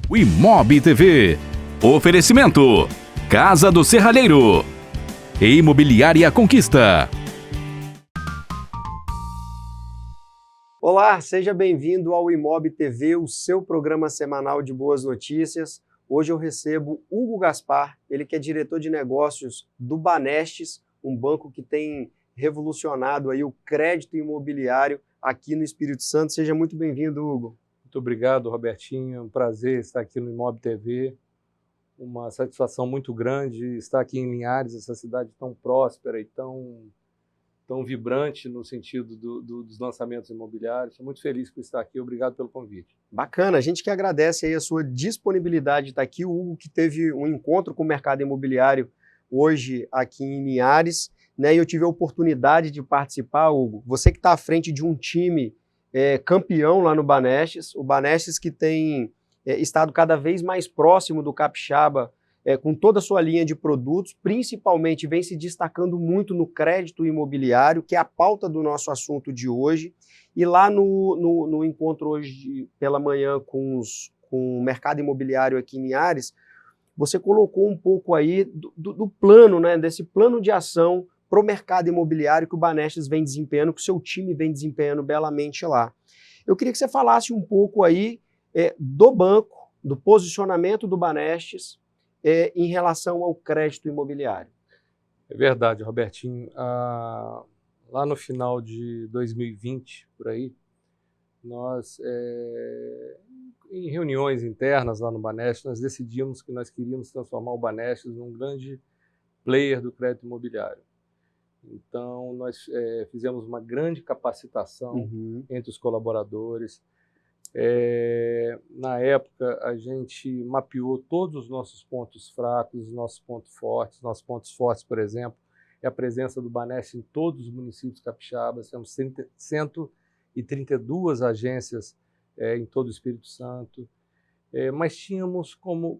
O Imob TV. Oferecimento: Casa do Serralheiro e Imobiliária Conquista. Olá, seja bem-vindo ao Imob TV, o seu programa semanal de boas notícias. Hoje eu recebo Hugo Gaspar, ele que é diretor de negócios do Banestes, um banco que tem revolucionado aí o crédito imobiliário aqui no Espírito Santo. Seja muito bem-vindo, Hugo. Muito obrigado, Robertinho. É um prazer estar aqui no Imob TV. Uma satisfação muito grande estar aqui em Linhares, essa cidade tão próspera e tão vibrante no sentido dos lançamentos imobiliários. Estou muito feliz por estar aqui. Obrigado pelo convite. Bacana, a gente que agradece aí a sua disponibilidade de estar aqui. O Hugo que teve um encontro com o mercado imobiliário hoje aqui em Linhares, né? E eu tive a oportunidade de participar, Hugo. Você que está à frente de um time campeão lá no Banestes, o Banestes que tem estado cada vez mais próximo do capixaba, com toda a sua linha de produtos, principalmente vem se destacando muito no crédito imobiliário, que é a pauta do nosso assunto de hoje. E lá no encontro hoje pela manhã com o mercado imobiliário aqui em Linhares, você colocou um pouco aí do plano, né, desse plano de ação para o mercado imobiliário que o Banestes vem desempenhando, que o seu time vem desempenhando belamente lá. Eu queria que você falasse um pouco aí do banco, do posicionamento do Banestes em relação ao crédito imobiliário. É verdade, Robertinho. Lá no final de 2020, por aí, nós, em reuniões internas lá no Banestes, nós decidimos que nós queríamos transformar o Banestes num grande player do crédito imobiliário. Então, nós fizemos uma grande capacitação entre os colaboradores. Na época, a gente mapeou todos os nossos pontos fracos, os nossos pontos fortes. Nossos pontos fortes, por exemplo, é a presença do Banestes em todos os municípios capixabas. Temos 132 agências em todo o Espírito Santo. Mas tínhamos como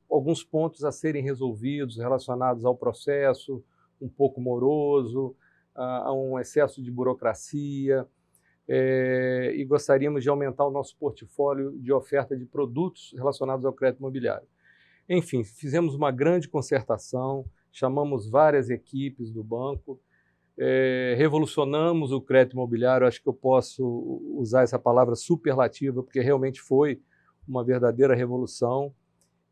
alguns pontos a serem resolvidos relacionados ao processo, um pouco moroso, a um excesso de burocracia, e gostaríamos de aumentar o nosso portfólio de oferta de produtos relacionados ao crédito imobiliário. Enfim, fizemos uma grande concertação, chamamos várias equipes do banco, revolucionamos o crédito imobiliário. Acho que eu posso usar essa palavra superlativa, porque realmente foi uma verdadeira revolução.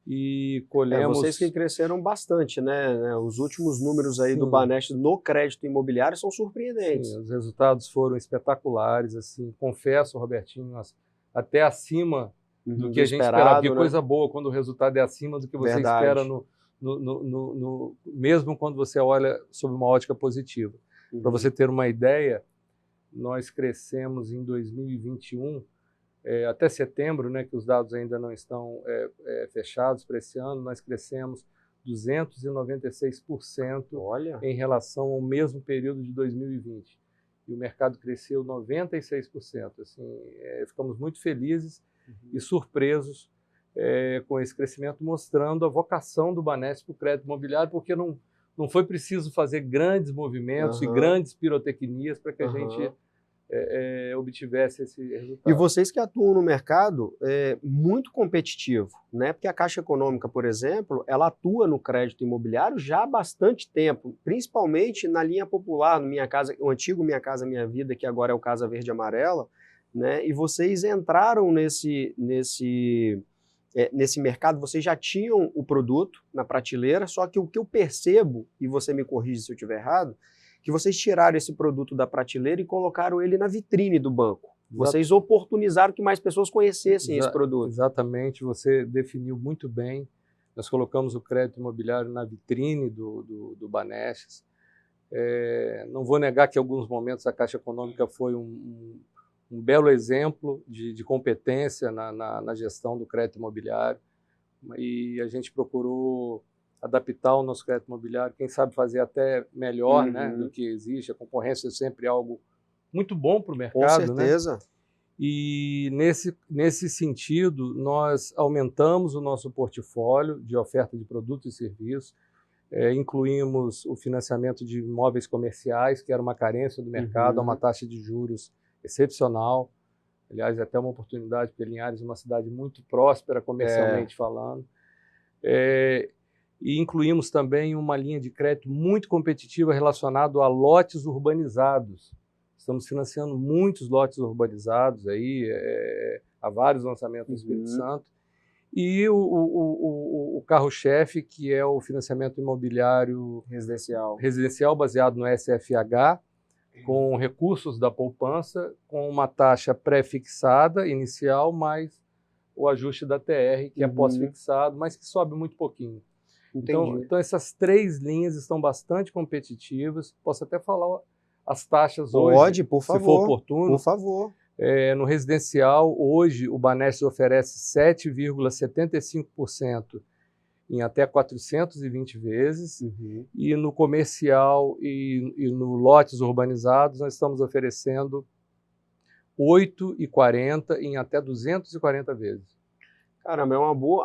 E colhemos... Vocês que cresceram bastante, né? Os últimos números aí do Banestes no crédito imobiliário são surpreendentes. Sim, os resultados foram espetaculares, assim, confesso, Robertinho, até acima do que a gente esperava. Porque coisa boa quando o resultado é acima do que você espera, mesmo quando você olha sob uma ótica positiva. Para você ter uma ideia, nós crescemos em 2021, até setembro, né, que os dados ainda não estão fechados para esse ano, nós crescemos 296% em relação ao mesmo período de 2020. E o mercado cresceu 96%. Assim, ficamos muito felizes e surpresos com esse crescimento, mostrando a vocação do Banestes para o crédito imobiliário, porque não foi preciso fazer grandes movimentos e grandes pirotecnias para que a gente obtivesse esse resultado. E vocês que atuam no mercado muito competitivo, né? Porque a Caixa Econômica, por exemplo, ela atua no crédito imobiliário já há bastante tempo, principalmente na linha popular, no Minha Casa, o antigo Minha Casa Minha Vida, que agora é o Casa Verde e Amarela, né? E vocês entraram nesse mercado, vocês já tinham o produto na prateleira, só que o que eu percebo, e você me corrige se eu estiver errado, que vocês tiraram esse produto da prateleira e colocaram ele na vitrine do banco. Vocês oportunizaram que mais pessoas conhecessem esse produto. Exatamente, você definiu muito bem. Nós colocamos o crédito imobiliário na vitrine do Banestes. Não vou negar que em alguns momentos a Caixa Econômica foi um belo exemplo de competência na gestão do crédito imobiliário, e a gente procurou adaptar o nosso crédito imobiliário, quem sabe fazer até melhor, né, do que existe. A concorrência é sempre algo muito bom para o mercado. Com certeza. Né? E nesse sentido, nós aumentamos o nosso portfólio de oferta de produtos e serviços, incluímos o financiamento de imóveis comerciais, que era uma carência do mercado, a uma taxa de juros excepcional. Aliás, é até uma oportunidade, porque Linhares é uma cidade muito próspera, comercialmente falando. E incluímos também uma linha de crédito muito competitiva relacionada a lotes urbanizados. Estamos financiando muitos lotes urbanizados, aí, há vários lançamentos no Espírito Santo. E o carro-chefe, que é o financiamento imobiliário residencial baseado no SFH, com recursos da poupança, com uma taxa pré-fixada inicial, mais o ajuste da TR, que é pós-fixado, mas que sobe muito pouquinho. Então, essas 3 linhas estão bastante competitivas. Posso até falar as taxas hoje, pode, por favor, se for oportuno. Por favor. No residencial, hoje, o Banestes oferece 7,75% em até 420 vezes, e no comercial e no lotes urbanizados nós estamos oferecendo 8,40 em até 240 vezes. Caramba,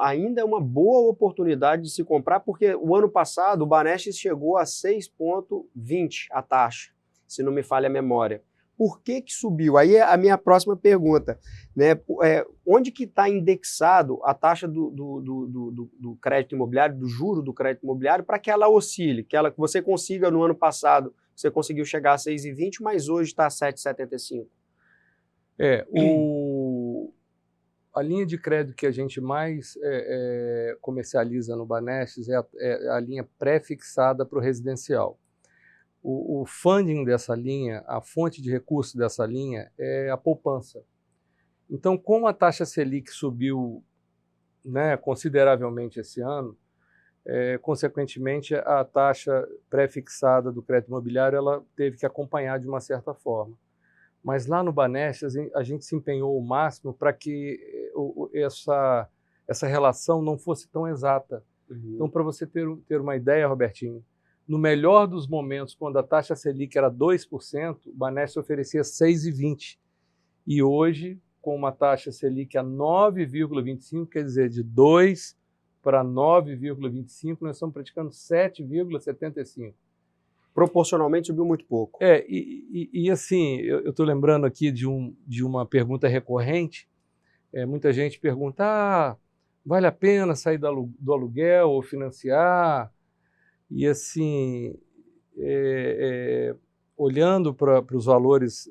ainda é uma boa oportunidade de se comprar, porque o ano passado o Banestes chegou a 6,20 a taxa, se não me falha a memória. Por que subiu? Aí é a minha próxima pergunta, né? Onde que está indexado a taxa do crédito imobiliário, do juro do crédito imobiliário, para que ela oscile, que você consiga no ano passado, você conseguiu chegar a 6,20, mas hoje está a 7,75? A linha de crédito que a gente mais comercializa no Banestes é a linha pré-fixada para o residencial. O funding dessa linha, a fonte de recurso dessa linha é a poupança. Então, como a taxa Selic subiu, né, consideravelmente esse ano, consequentemente a taxa pré-fixada do crédito imobiliário ela teve que acompanhar de uma certa forma. Mas lá no Banestes a gente se empenhou ao máximo para que essa relação não fosse tão exata. Então, para você ter uma ideia, Robertinho, no melhor dos momentos, quando a taxa Selic era 2%, o Banestes oferecia 6,20%. E hoje, com uma taxa Selic a 9,25%, quer dizer, de 2 para 9,25%, nós estamos praticando 7,75%. Proporcionalmente subiu muito pouco. E assim, eu estou lembrando aqui de uma pergunta recorrente. Muita gente pergunta, vale a pena sair do aluguel ou financiar? E assim, olhando para os valores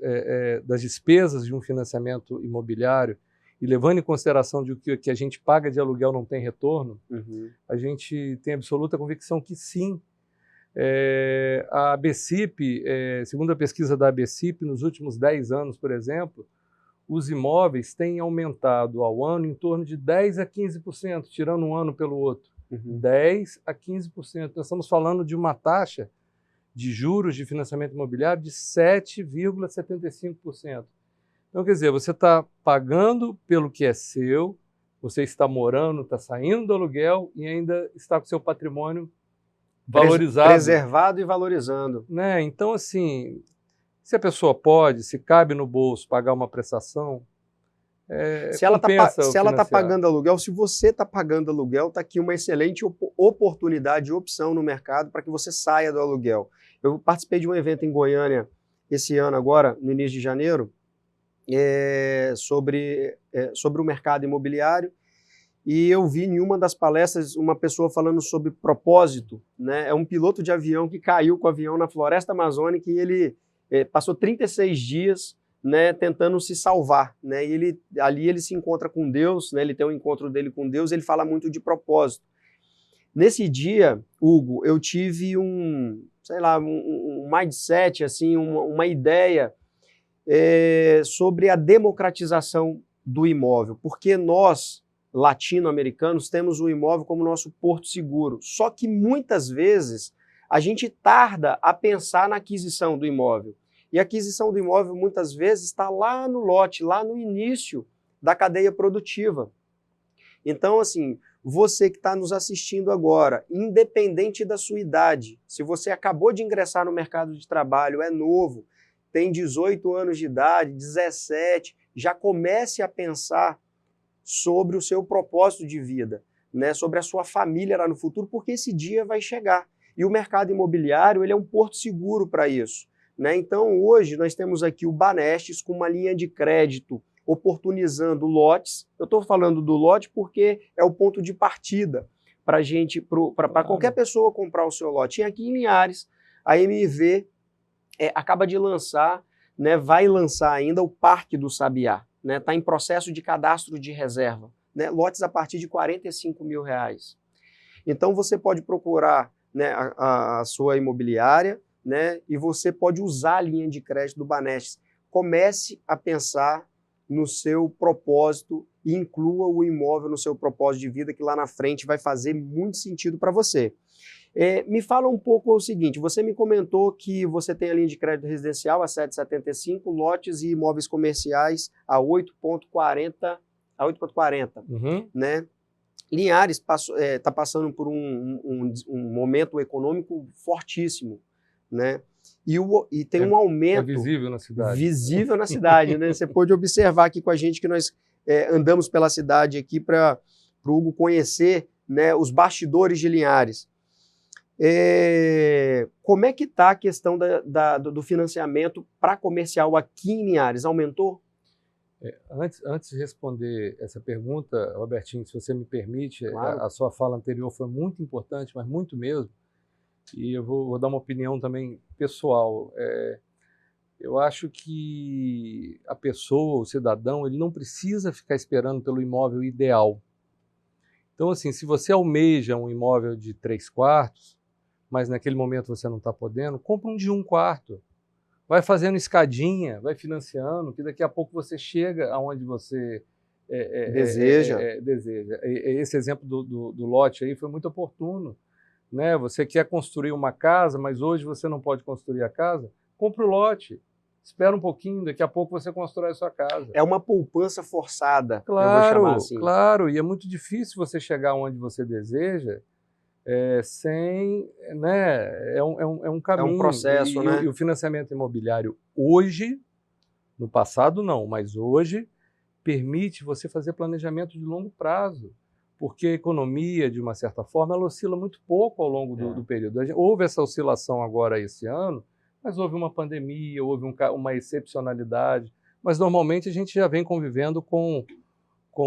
das despesas de um financiamento imobiliário e levando em consideração de que a gente paga de aluguel não tem retorno, a gente tem absoluta convicção que sim. A ABCIP, segundo a pesquisa da ABCIP, nos últimos 10 anos, por exemplo, os imóveis têm aumentado ao ano em torno de 10% a 15%, tirando um ano pelo outro. 10% a 15%. Nós estamos falando de uma taxa de juros de financiamento imobiliário de 7,75%. Então, quer dizer, você está pagando pelo que é seu, você está morando, está saindo do aluguel e ainda está com seu patrimônio valorizado. Preservado e valorizando. Né? Então, assim, se a pessoa pode, se cabe no bolso pagar uma prestação, se ela está pagando aluguel, se você está pagando aluguel, está aqui uma excelente oportunidade e opção no mercado para que você saia do aluguel. Eu participei de um evento em Goiânia esse ano agora, no início de janeiro, sobre o mercado imobiliário, e eu vi em uma das palestras uma pessoa falando sobre propósito, né? É um piloto de avião que caiu com o avião na floresta amazônica e ele passou 36 dias, né, tentando se salvar, né? E ali ele se encontra com Deus, né? Ele tem um encontro dele com Deus, ele fala muito de propósito. Nesse dia, Hugo, eu tive um mindset, assim, uma ideia sobre a democratização do imóvel, porque nós, latino-americanos, temos o imóvel como nosso porto seguro, só que muitas vezes a gente tarda a pensar na aquisição do imóvel. E a aquisição do imóvel, muitas vezes, está lá no lote, lá no início da cadeia produtiva. Então, assim, você que está nos assistindo agora, independente da sua idade, se você acabou de ingressar no mercado de trabalho, é novo, tem 18 anos de idade, 17, já comece a pensar sobre o seu propósito de vida, né? Sobre a sua família lá no futuro, porque esse dia vai chegar. E o mercado imobiliário, ele é um porto seguro para isso. Né? Então, hoje, nós temos aqui o Banestes com uma linha de crédito oportunizando lotes. Eu estou falando do lote porque é o ponto de partida para gente, para qualquer pessoa comprar o seu lote. E aqui em Linhares, a MV acaba de lançar, né, vai lançar ainda o Parque do Sabiá, né, está em processo de cadastro de reserva, né, lotes a partir de R$45 mil. Então você pode procurar, né, a sua imobiliária, né, e você pode usar a linha de crédito do Banestes. Comece a pensar no seu propósito e inclua o imóvel no seu propósito de vida, que lá na frente vai fazer muito sentido para você. Me fala um pouco o seguinte, você me comentou que você tem a linha de crédito residencial a 7,75, lotes e imóveis comerciais a 8,40, né? Linhares está passando por um momento econômico fortíssimo, né? E tem um aumento... visível na cidade. Visível na cidade, né? Você pode observar aqui com a gente que nós andamos pela cidade aqui para o Hugo conhecer, né, os bastidores de Linhares. Como é que está a questão do financiamento para comercial aqui em Linhares? Aumentou? Antes de responder essa pergunta, Robertinho, se você me permite, Claro. a sua fala anterior foi muito importante, mas muito mesmo, e eu vou dar uma opinião também pessoal. Eu acho que a pessoa, o cidadão, ele não precisa ficar esperando pelo imóvel ideal. Então, assim, se você almeja um imóvel de 3 quartos, mas naquele momento você não está podendo, compra um de 1 quarto. Vai fazendo escadinha, vai financiando, que daqui a pouco você chega aonde você deseja. Deseja. Esse exemplo do lote aí foi muito oportuno, né? Você quer construir uma casa, mas hoje você não pode construir a casa, compra o lote, espera um pouquinho, daqui a pouco você constrói a sua casa. É uma poupança forçada, claro, eu vou chamar assim. Claro, e é muito difícil você chegar onde você deseja sem, né, é um caminho. É um processo, né? E o financiamento imobiliário hoje, no passado não, mas hoje, permite você fazer planejamento de longo prazo, porque a economia, de uma certa forma, ela oscila muito pouco ao longo do período. Houve essa oscilação agora esse ano, mas houve uma pandemia, houve uma excepcionalidade, mas normalmente a gente já vem convivendo com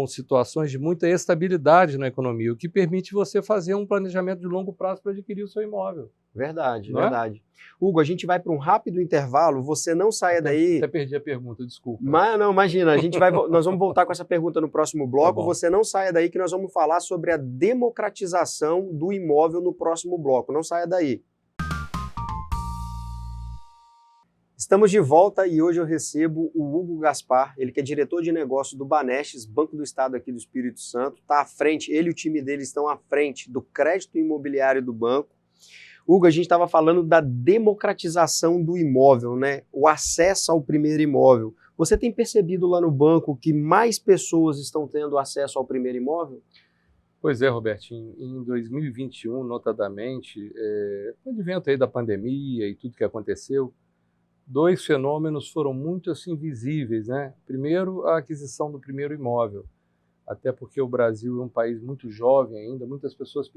situações de muita estabilidade na economia, o que permite você fazer um planejamento de longo prazo para adquirir o seu imóvel. Verdade, Não é? verdade. Hugo, a gente vai para um rápido intervalo, você não saia daí... Até perdi a pergunta, desculpa. Mas não, imagina, nós vamos voltar com essa pergunta no próximo bloco, Tá bom. você não saia daí que nós vamos falar sobre a democratização do imóvel no próximo bloco, não saia daí. Estamos de volta e hoje eu recebo o Hugo Gaspar, ele que é diretor de negócios do Banestes, Banco do Estado aqui do Espírito Santo, está à frente, ele e o time dele estão à frente do crédito imobiliário do banco. Hugo, a gente estava falando da democratização do imóvel, né? O acesso ao primeiro imóvel. Você tem percebido lá no banco que mais pessoas estão tendo acesso ao primeiro imóvel? Pois é, Robertinho, em 2021, notadamente, com o advento aí da pandemia e tudo que aconteceu, 2 fenômenos foram muito assim visíveis, né? Primeiro, a aquisição do primeiro imóvel, até porque o Brasil é um país muito jovem ainda, muitas pessoas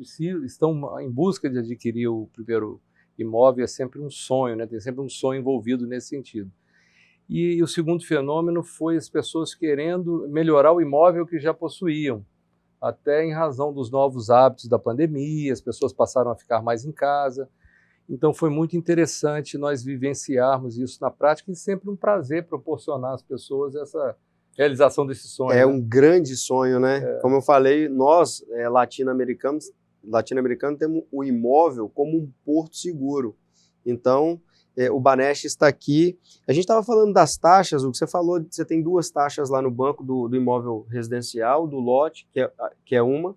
estão em busca de adquirir o primeiro imóvel, é sempre um sonho, né? Tem sempre um sonho envolvido nesse sentido. E o segundo fenômeno foi as pessoas querendo melhorar o imóvel que já possuíam, até em razão dos novos hábitos da pandemia, as pessoas passaram a ficar mais em casa. Então foi muito interessante nós vivenciarmos isso na prática e sempre um prazer proporcionar às pessoas essa realização desse sonho. É um grande sonho, né? Como eu falei, nós latino-americanos temos o imóvel como um porto seguro. Então, o Banestes está aqui. A gente estava falando das taxas, o que você falou, você tem 2 taxas lá no banco do imóvel residencial, do lote, que é uma,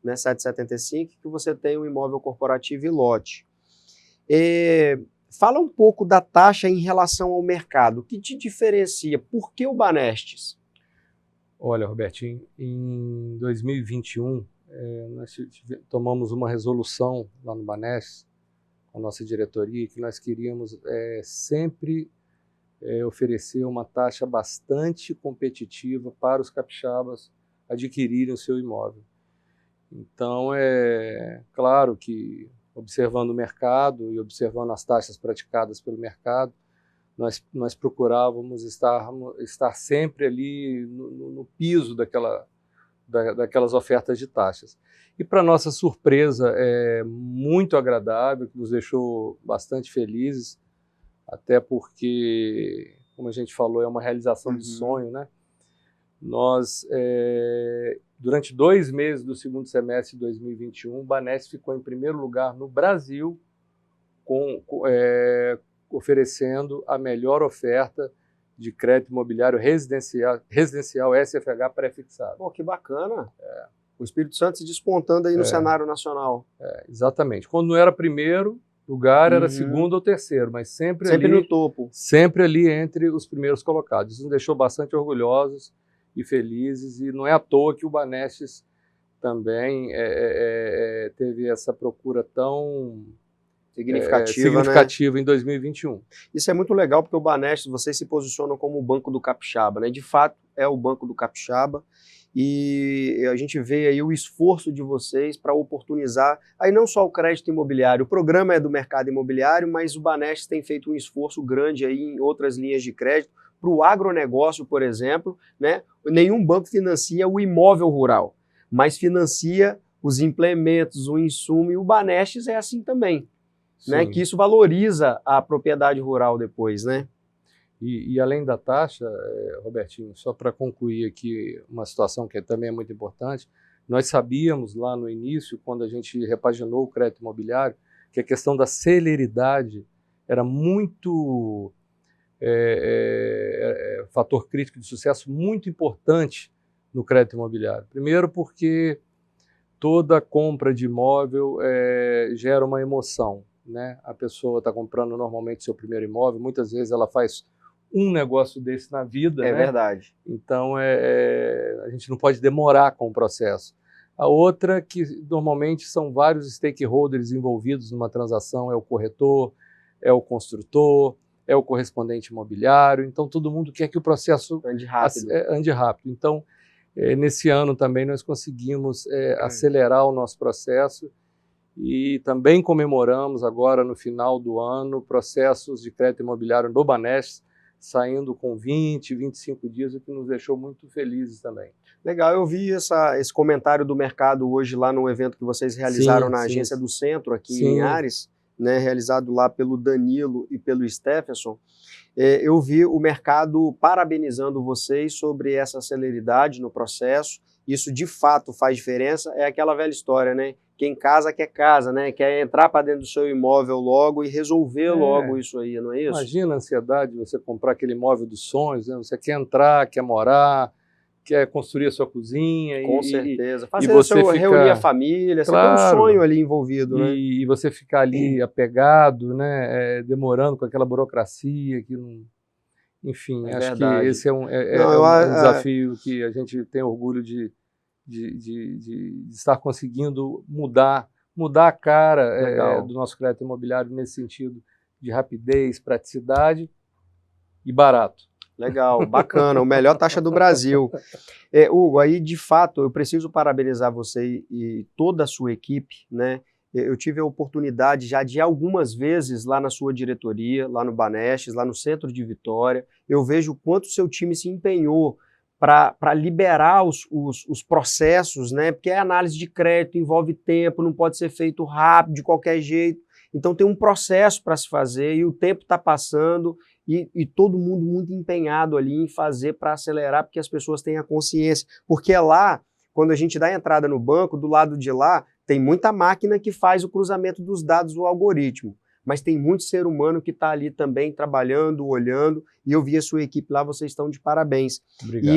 né, 7,75, que você tem o imóvel corporativo e lote. Fala um pouco da taxa em relação ao mercado. O que te diferencia? Por que o Banestes? Olha, Robertinho, em 2021, nós tomamos uma resolução lá no Banestes, com a nossa diretoria, que nós queríamos sempre oferecer uma taxa bastante competitiva para os capixabas adquirirem o seu imóvel. Então, é claro que, observando o mercado e observando as taxas praticadas pelo mercado, nós procurávamos estar sempre ali no piso daquelas ofertas de taxas. E, para nossa surpresa, é muito agradável, que nos deixou bastante felizes, até porque, como a gente falou, é uma realização de sonho, né? Nós, durante 2 meses do segundo semestre de 2021, o Banesp ficou em primeiro lugar no Brasil, oferecendo a melhor oferta de crédito imobiliário residencial SFH pré-fixado. Pô, que bacana. O Espírito Santo se despontando aí no cenário nacional. Exatamente. Quando não era primeiro lugar, era segundo ou terceiro, mas sempre ali, no topo. Sempre ali entre os primeiros colocados. Isso nos deixou bastante orgulhosos e felizes, e não é à toa que o Banestes também teve essa procura tão significativa, né? Em 2021. Isso é muito legal, porque o Banestes, vocês se posicionam como o Banco do Capixaba, né? De fato, é o Banco do Capixaba, e a gente vê aí o esforço de vocês para oportunizar, aí não só o crédito imobiliário, o programa é do mercado imobiliário, mas o Banestes tem feito um esforço grande aí em outras linhas de crédito, para o agronegócio, por exemplo, né? Nenhum banco financia o imóvel rural, mas financia os implementos, o insumo, e o Banestes é assim também, né? Que isso valoriza a propriedade rural depois, né? E além da taxa, Robertinho, só para concluir aqui uma situação que também é muito importante, nós sabíamos lá no início, quando a gente repaginou o crédito imobiliário, que a questão da celeridade era muito fator crítico de sucesso muito importante no crédito imobiliário. Primeiro porque toda compra de imóvel gera uma emoção, né? A pessoa está comprando normalmente seu primeiro imóvel, muitas vezes ela faz um negócio desse na vida, né? Verdade. Então, a gente não pode demorar com o processo. A outra, que normalmente são vários stakeholders envolvidos numa transação, é o corretor, é o construtor, é o correspondente imobiliário, então todo mundo quer que o processo ande rápido. Então, nesse ano também nós conseguimos acelerar o nosso processo, e também comemoramos agora no final do ano processos de crédito imobiliário no Banestes, saindo com 20, 25 dias, o que nos deixou muito felizes também. Legal, eu vi esse comentário do mercado hoje lá no evento que vocês realizaram na Agência do Centro, aqui em Linhares, né, realizado lá pelo Danilo e pelo Stephenson. Eu vi o mercado parabenizando vocês sobre essa celeridade no processo. Isso de fato faz diferença, é aquela velha história, né? Quem casa quer casa, né? Quer entrar para dentro do seu imóvel logo e resolver logo isso aí, não é isso? Imagina a ansiedade de você comprar aquele imóvel dos sonhos, né? Você quer entrar, quer morar, quer construir a sua cozinha. Com certeza. Fazer reunir a família, você tem um sonho ali envolvido, né? E você ficar ali apegado, né? Demorando com aquela burocracia que não... Enfim, acho verdade. que esse é um desafio que a gente tem orgulho de estar conseguindo mudar a cara do nosso crédito imobiliário nesse sentido de rapidez, praticidade e barato. Legal, bacana, o melhor taxa do Brasil. Hugo, aí de fato eu preciso parabenizar você e toda a sua equipe, né? Eu tive a oportunidade já de algumas vezes lá na sua diretoria, lá no Banestes, lá no centro de Vitória. Eu vejo o quanto o seu time se empenhou para liberar os processos, né? Porque a análise de crédito envolve tempo, não pode ser feito rápido, de qualquer jeito. Então tem um processo para se fazer e o tempo está passando e todo mundo muito empenhado ali em fazer para acelerar, porque as pessoas têm a consciência. Porque lá, quando a gente dá a entrada no banco, do lado de lá, tem muita máquina que faz o cruzamento dos dados do algoritmo, mas tem muito ser humano que está ali também trabalhando, olhando, e eu vi a sua equipe lá, vocês estão de parabéns. Obrigado.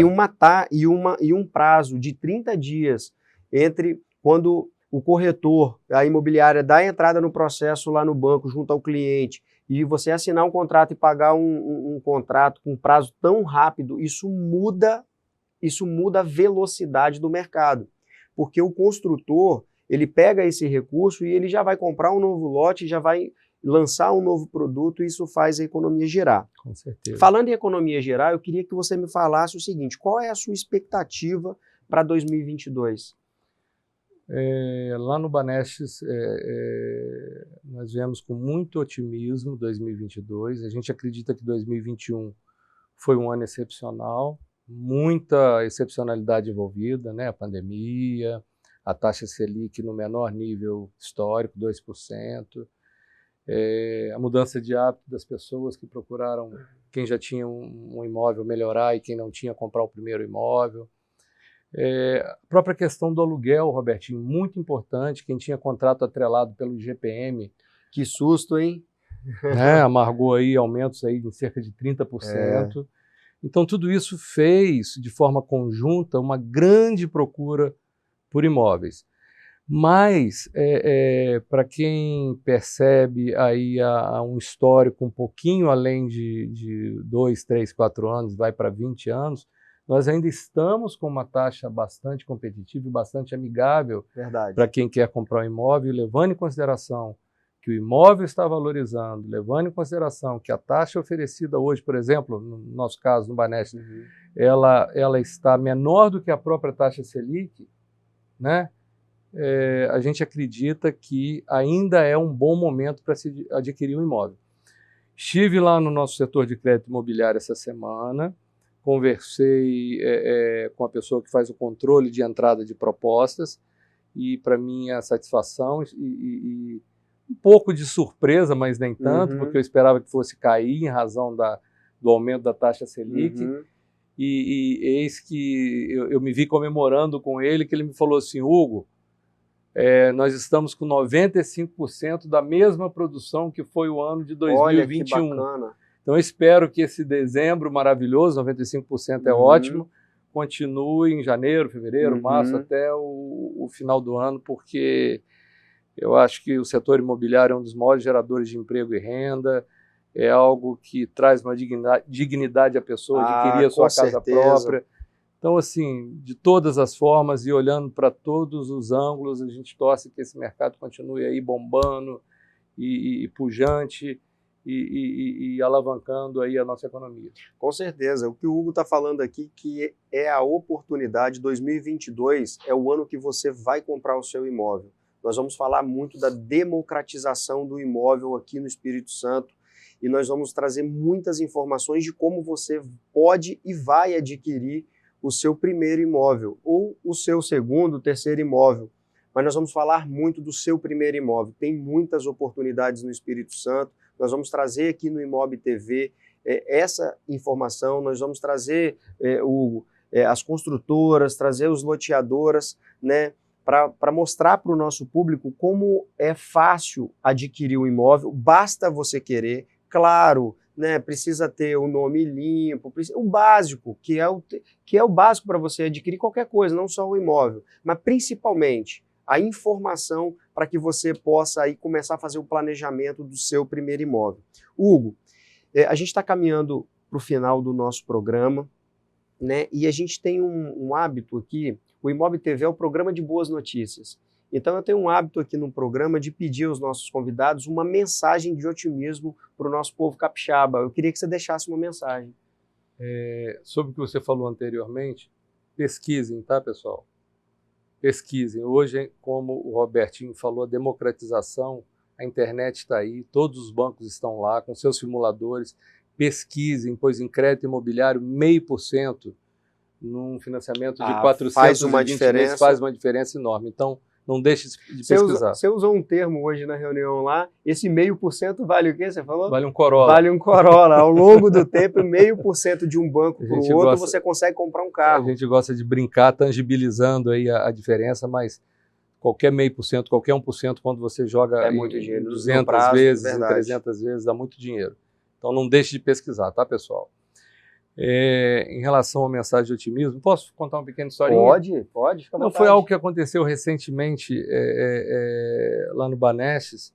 E um prazo de 30 dias entre quando o corretor, a imobiliária, dá a entrada no processo lá no banco, junto ao cliente, e você assinar um contrato e pagar um contrato com prazo tão rápido, isso muda a velocidade do mercado, porque o construtor, ele pega esse recurso e ele já vai comprar um novo lote, já vai lançar um novo produto, e isso faz a economia girar. Com certeza. Falando em economia girar, eu queria que você me falasse o seguinte: qual é a sua expectativa para 2022? Lá no Banestes, nós viemos com muito otimismo 2022. A gente acredita que 2021 foi um ano excepcional, muita excepcionalidade envolvida, né? A pandemia, a taxa Selic no menor nível histórico, 2%, a mudança de hábito das pessoas que procuraram, quem já tinha um imóvel, melhorar, e quem não tinha, comprar o primeiro imóvel. A própria questão do aluguel, Robertinho, muito importante. Quem tinha contrato atrelado pelo IGPM, Que susto, hein? né, amargou aí aumentos aí de cerca de 30%. Então, tudo isso fez, de forma conjunta, uma grande procura por imóveis. Mas, para quem percebe aí um histórico um pouquinho além de 2, 3, 4 anos, vai para 20 anos, nós ainda estamos com uma taxa bastante competitiva e bastante amigável para quem quer comprar um imóvel, levando em consideração que o imóvel está valorizando, levando em consideração que a taxa oferecida hoje, por exemplo, no nosso caso, no Banestes, ela está menor do que a própria taxa Selic, né? A gente acredita que ainda é um bom momento para se adquirir um imóvel. Estive lá no nosso setor de crédito imobiliário essa semana, conversei com a pessoa que faz o controle de entrada de propostas, e para minha satisfação e um pouco de surpresa, mas nem tanto, porque eu esperava que fosse cair em razão do aumento da taxa Selic, e eis que eu me vi comemorando com ele, que ele me falou assim: Hugo, nós estamos com 95% da mesma produção que foi o ano de 2021. Olha, que bacana. Então eu espero que esse dezembro maravilhoso, 95% é ótimo, continue em janeiro, fevereiro, março, até o final do ano, porque eu acho que o setor imobiliário é um dos maiores geradores de emprego e renda, é algo que traz uma dignidade à pessoa adquirir a sua casa própria. Então, assim, de todas as formas e olhando para todos os ângulos, a gente torce que esse mercado continue aí bombando e pujante e alavancando aí a nossa economia. Com certeza. O que o Hugo está falando aqui, que é a oportunidade, 2022 é o ano que você vai comprar o seu imóvel. Nós vamos falar muito da democratização do imóvel aqui no Espírito Santo, e nós vamos trazer muitas informações de como você pode e vai adquirir o seu primeiro imóvel, ou o seu segundo, terceiro imóvel. Mas nós vamos falar muito do seu primeiro imóvel. Tem muitas oportunidades no Espírito Santo. Nós vamos trazer aqui no Imob TV essa informação. Nós vamos trazer, Hugo, as construtoras, trazer os loteadoras, né, para mostrar para o nosso público como é fácil adquirir um imóvel. Basta você querer, claro, né, precisa ter o nome limpo, o básico, que é o básico para você adquirir qualquer coisa, não só o imóvel, mas principalmente a informação para que você possa aí começar a fazer o planejamento do seu primeiro imóvel. Hugo, a gente está caminhando para o final do nosso programa, né, e a gente tem um hábito aqui. O Imob TV é o programa de boas notícias. Então eu tenho um hábito aqui no programa de pedir aos nossos convidados uma mensagem de otimismo para o nosso povo capixaba. Eu queria que você deixasse uma mensagem. Sobre o que você falou anteriormente, pesquisem, tá, pessoal? Pesquisem. Hoje, como o Robertinho falou, a democratização, a internet está aí, todos os bancos estão lá com seus simuladores. Pesquisem, pois em crédito imobiliário, 0,5% num financiamento de 420 meses faz uma diferença enorme. Então, não deixe de pesquisar. Você usou um termo hoje na reunião lá, esse 0,5% vale o quê, você falou? Vale um Corolla. Vale um Corolla. Ao longo do tempo, 0,5% de um banco para o outro, você consegue comprar um carro. A gente gosta de brincar tangibilizando aí a diferença, mas qualquer 0,5%, qualquer 1%, quando você joga muito dinheiro, 200 vezes, em 300 vezes, dá muito dinheiro. Então não deixe de pesquisar, tá, pessoal? Em relação à mensagem de otimismo, posso contar uma pequena historinha? Pode, fica à vontade. Não, foi algo que aconteceu recentemente lá no Banestes.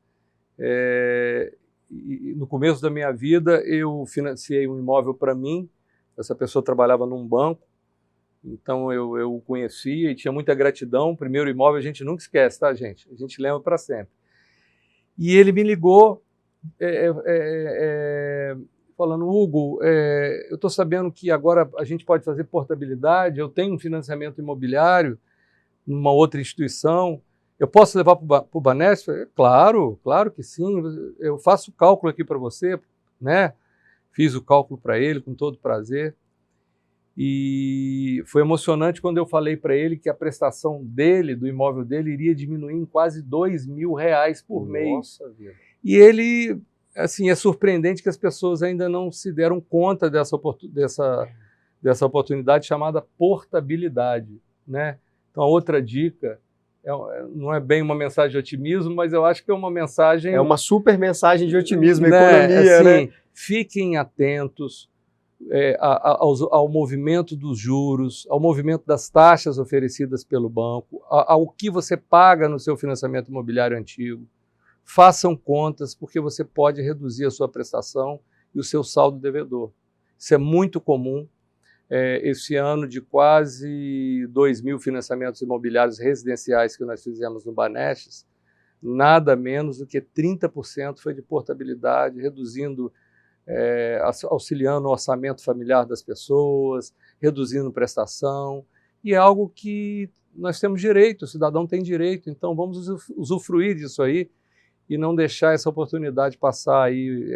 No começo da minha vida, eu financiei um imóvel para mim. Essa pessoa trabalhava num banco, então eu o conhecia e tinha muita gratidão. O primeiro imóvel a gente nunca esquece, tá, gente? A gente lembra para sempre. E ele me ligou falando: Hugo, eu estou sabendo que agora a gente pode fazer portabilidade, eu tenho um financiamento imobiliário, numa outra instituição. Eu posso levar para o Banesp? Claro que sim. Eu faço o cálculo aqui para você, né? Fiz o cálculo para ele com todo prazer. E foi emocionante quando eu falei para ele que a prestação dele, do imóvel dele, iria diminuir em quase R$2.000 por mês. Nossa vida. E ele, assim, é surpreendente que as pessoas ainda não se deram conta dessa oportunidade chamada portabilidade, né? Então, a outra dica, não é bem uma mensagem de otimismo, mas eu acho que é uma mensagem... É uma super mensagem de otimismo, né? economia, assim, né? Fiquem atentos ao movimento dos juros, ao movimento das taxas oferecidas pelo banco, ao que você paga no seu financiamento imobiliário antigo. Façam contas, porque você pode reduzir a sua prestação e o seu saldo devedor. Isso é muito comum. Esse ano, de quase 2.000 financiamentos imobiliários residenciais que nós fizemos no Banestes, nada menos do que 30% foi de portabilidade, reduzindo, auxiliando o orçamento familiar das pessoas, reduzindo prestação, e é algo que nós temos direito, o cidadão tem direito, então vamos usufruir disso aí e não deixar essa oportunidade passar aí,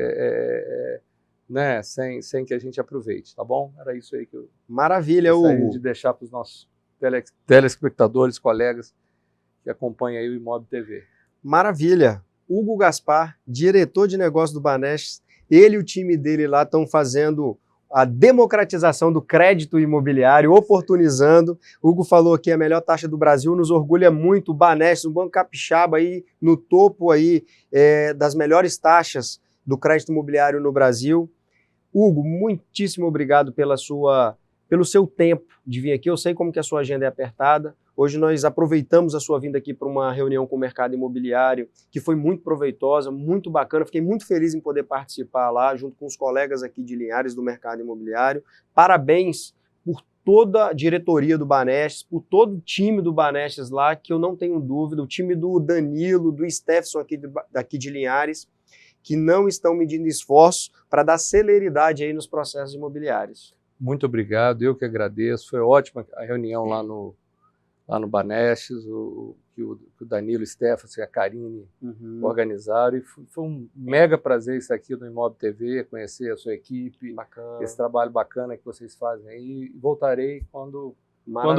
né, sem que a gente aproveite, tá bom? Era isso aí que eu gostaria de deixar para os nossos telespectadores, colegas que acompanham aí o Imob TV. Maravilha. Hugo Gaspar, diretor de negócio do Banestes, ele e o time dele lá estão fazendo a democratização do crédito imobiliário, oportunizando. Hugo falou aqui a melhor taxa do Brasil, nos orgulha muito. O Banestes, o Banco Capixaba aí no topo aí das melhores taxas do crédito imobiliário no Brasil. Hugo, muitíssimo obrigado pelo seu tempo de vir aqui. Eu sei como que a sua agenda é apertada. Hoje nós aproveitamos a sua vinda aqui para uma reunião com o mercado imobiliário, que foi muito proveitosa, muito bacana. Fiquei muito feliz em poder participar lá, junto com os colegas aqui de Linhares do mercado imobiliário. Parabéns por toda a diretoria do Banestes, por todo o time do Banestes lá, que eu não tenho dúvida, o time do Danilo, do Stefson aqui de Linhares, que não estão medindo esforços para dar celeridade aí nos processos imobiliários. Muito obrigado, eu que agradeço. Foi ótima a reunião lá no Banestes, que o Danilo, o Stefan e a Karine organizaram, e foi um mega prazer estar aqui no Imob TV, conhecer a sua equipe, bacana. Esse trabalho bacana que vocês fazem aí, e voltarei quando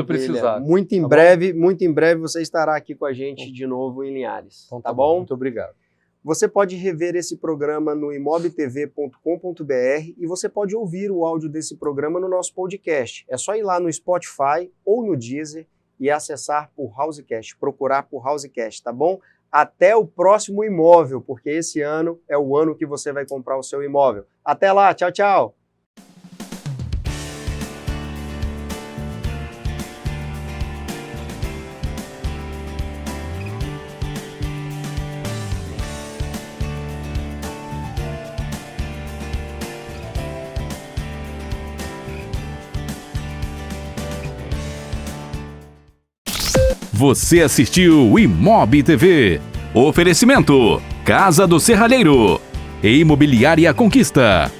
precisar. Muito em breve você estará aqui com a gente de novo em Linhares, então, tá bom? Muito obrigado. Você pode rever esse programa no imobtv.com.br e você pode ouvir o áudio desse programa no nosso podcast. É só ir lá no Spotify ou no Deezer e acessar por Housecast, procurar por Housecast, tá bom? Até o próximo imóvel, porque esse ano é o ano que você vai comprar o seu imóvel. Até lá, tchau, tchau! Você assistiu o Imob TV. Oferecimento: Casa do Serralheiro e Imobiliária Conquista.